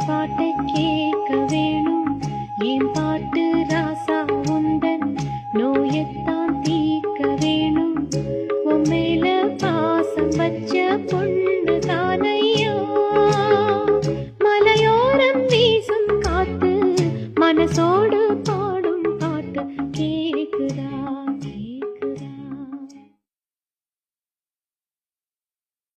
பாட்டை கேட்க வேணும் என் பாட்டு ராசா உந்தன் நோயத்தான் தீர்க்க வேணும் உன் மேல பாசம் வச்ச பொண்ணு